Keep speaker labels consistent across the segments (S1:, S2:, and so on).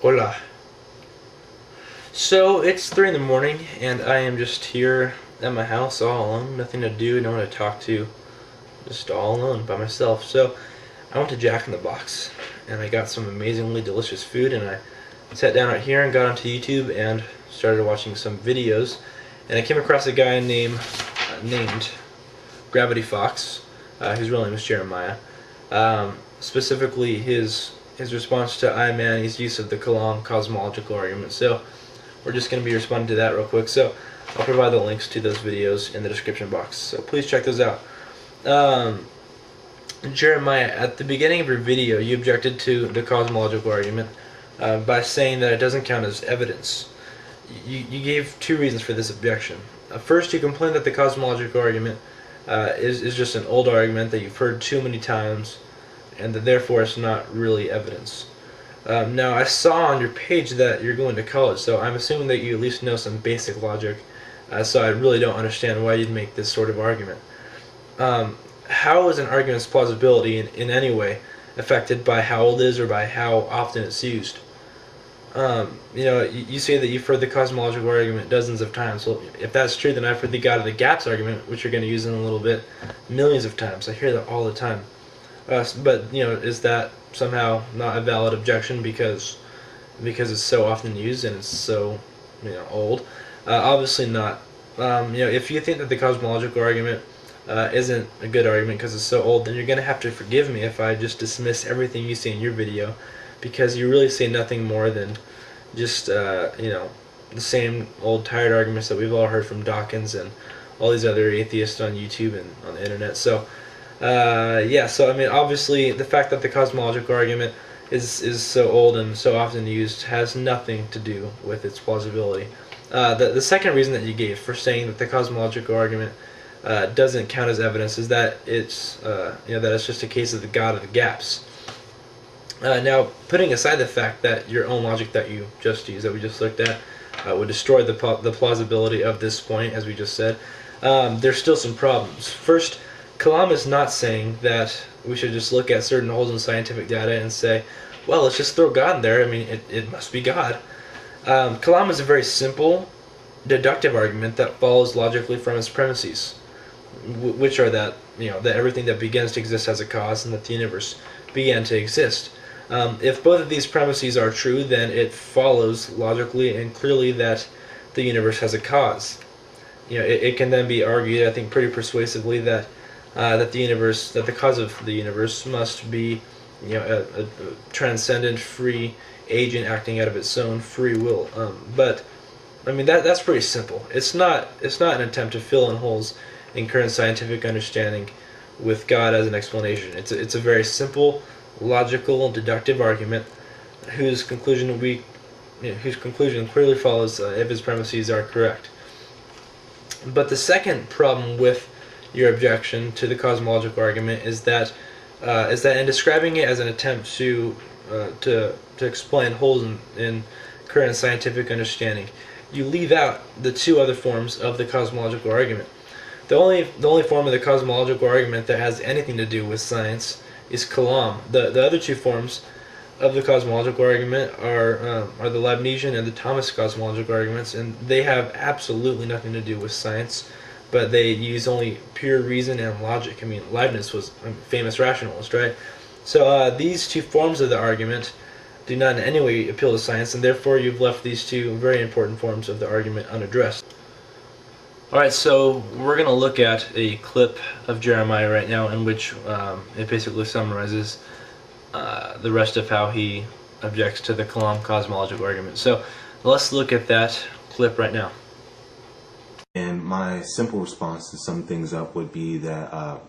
S1: Hola. So it's 3 in the morning and I am just here at my house all alone, nothing to do, no one to talk to, just all alone by myself. So I went to Jack in the Box and I got some amazingly delicious food, and I sat down out here and got onto YouTube and started watching some videos, and I came across a guy named GravityFoxx, whose real name is Jeremiah. Specifically his response to iManny's use of the Kalam cosmological argument. So we're just going to be responding to that real quick. So I'll provide the links to those videos in the description box, so please check those out. Jeremiah, at the beginning of your video, you objected to the cosmological argument by saying that it doesn't count as evidence. You gave two reasons for this objection. First, you complained that the cosmological argument is just an old argument that you've heard too many times, and that therefore it's not really evidence. Now, I saw on your page that you're going to college, so I'm assuming that you at least know some basic logic, so I really don't understand why you'd make this sort of argument. How is an argument's plausibility in any way affected by how old it is or by how often it's used? You say that you've heard the cosmological argument dozens of times. Well, if that's true, then I've heard the God of the Gaps argument, which you're going to use in a little bit, millions of times. I hear that all the time. But is that somehow not a valid objection because it's so often used and it's so old? Obviously not. If you think that the cosmological argument isn't a good argument because it's so old, then you're going to have to forgive me if I just dismiss everything you say in your video, because you really say nothing more than just the same old tired arguments that we've all heard from Dawkins and all these other atheists on YouTube and on the internet. So so I mean, obviously the fact that the cosmological argument is so old and so often used has nothing to do with its plausibility. The second reason that you gave for saying that the cosmological argument doesn't count as evidence is that it's that it's just a case of the God of the Gaps. Now, putting aside the fact that your own logic that you just used, that we just looked at, would destroy the plausibility of this point, as we just said, there's still some problems. First, Kalam is not saying that we should just look at certain holes in scientific data and say, well, let's just throw God in there. I mean, it must be God. Kalam is a very simple, deductive argument that follows logically from its premises, which are that that everything that begins to exist has a cause, and that the universe began to exist. If both of these premises are true, then it follows logically and clearly that the universe has a cause. It can then be argued, I think, pretty persuasively that the cause of the universe must be a transcendent, free agent acting out of its own free will. But I mean that's pretty simple. It's not an attempt to fill in holes in current scientific understanding with God as an explanation. It's a very simple, logical, deductive argument whose conclusion clearly follows if its premises are correct. But the second problem with your objection to the cosmological argument is that in describing it as an attempt to explain holes in current scientific understanding, you leave out the two other forms of the cosmological argument. The only form of the cosmological argument that has anything to do with science is Kalam. The other two forms of the cosmological argument are the Leibnizian and the Thomas cosmological arguments, and they have absolutely nothing to do with science, but they use only pure reason and logic. I mean, Leibniz was a famous rationalist, right? So these two forms of the argument do not in any way appeal to science, and therefore you've left these two very important forms of the argument unaddressed. Alright, so we're going to look at a clip of Jeremiah right now in which it basically summarizes the rest of how he objects to the Kalam cosmological argument. So let's look at that clip right now.
S2: And my simple response to sum things up would be that,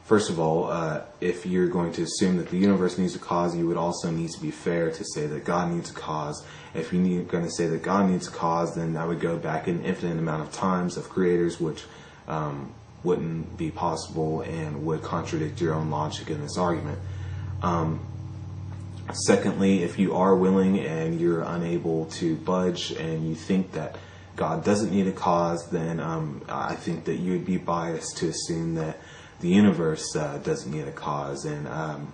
S2: first of all, if you're going to assume that the universe needs a cause, you would also need to be fair to say that God needs a cause. If you're going to say that God needs a cause, then that would go back an infinite amount of times of creators, which wouldn't be possible and would contradict your own logic in this argument. Secondly, if you are willing and you're unable to budge and you think that God doesn't need a cause, then I think that you would be biased to assume that the universe doesn't need a cause. And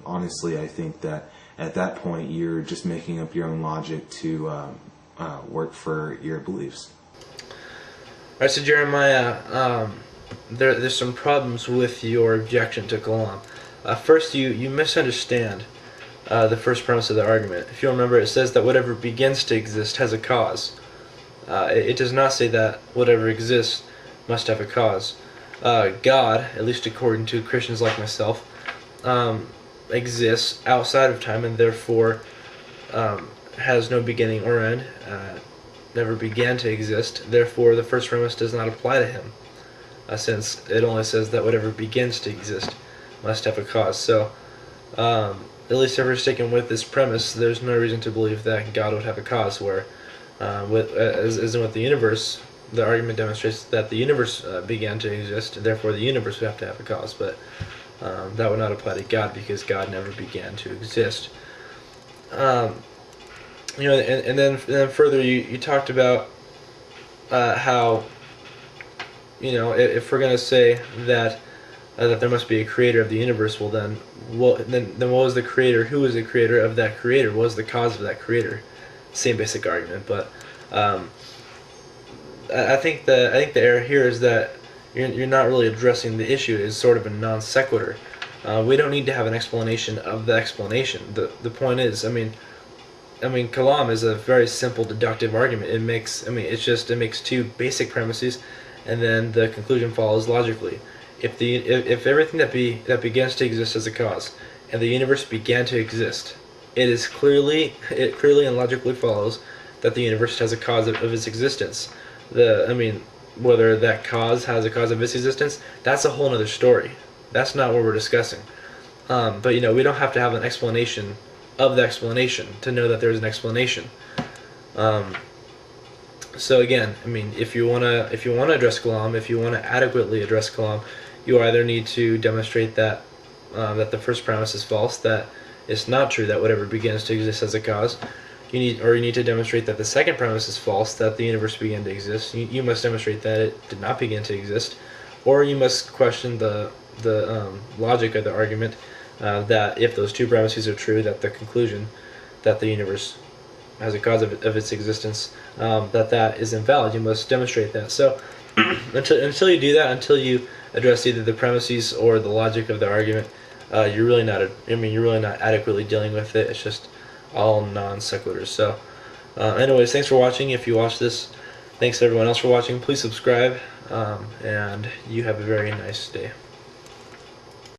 S2: honestly, I think that at that point you're just making up your own logic to work for your beliefs.
S1: Alright, so Jeremiah, there's some problems with your objection to Kalam. First, you misunderstand the first premise of the argument. If you remember, it says that whatever begins to exist has a cause. It does not say that whatever exists must have a cause. God, at least according to Christians like myself, exists outside of time and therefore has no beginning or end, never began to exist. Therefore, the first premise does not apply to him, since it only says that whatever begins to exist must have a cause. So, at least if we're sticking with this premise, there's no reason to believe that God would have a cause, where, as in with the universe, the argument demonstrates that the universe began to exist, and therefore the universe would have to have a cause, but that would not apply to God because God never began to exist. And then further, you talked about how, if we're going to say that there must be a creator of the universe, well then what was the creator? Who was the creator of that creator? What was the cause of that creator? Same basic argument, but I think the error here is that you're not really addressing the issue. It's sort of a non sequitur. We don't need to have an explanation of the explanation. The point is, I mean, Kalam is a very simple deductive argument. It makes two basic premises, and then the conclusion follows logically. If everything that begins to exist has a cause, and the universe began to exist, it clearly and logically follows that the universe has a cause of its existence. Whether that cause has a cause of its existence, that's a whole other story. That's not what we're discussing. But we don't have to have an explanation of the explanation to know that there's an explanation. So again, if you wanna address Kalam, if you wanna adequately address Kalam, you either need to demonstrate that the first premise is false, that it's not true that whatever begins to exist has a cause. You need to demonstrate that the second premise is false, that the universe began to exist. You must demonstrate that it did not begin to exist, or you must question the logic of the argument, that if those two premises are true, that the conclusion that the universe has a cause of its existence, that is invalid. You must demonstrate that. So until you do that, until you address either the premises or the logic of the argument, you're really not adequately dealing with it. It's just all non sequiturs. So anyways, thanks for watching. If you watched this, thanks to everyone else for watching. Please subscribe, and you have a very nice day.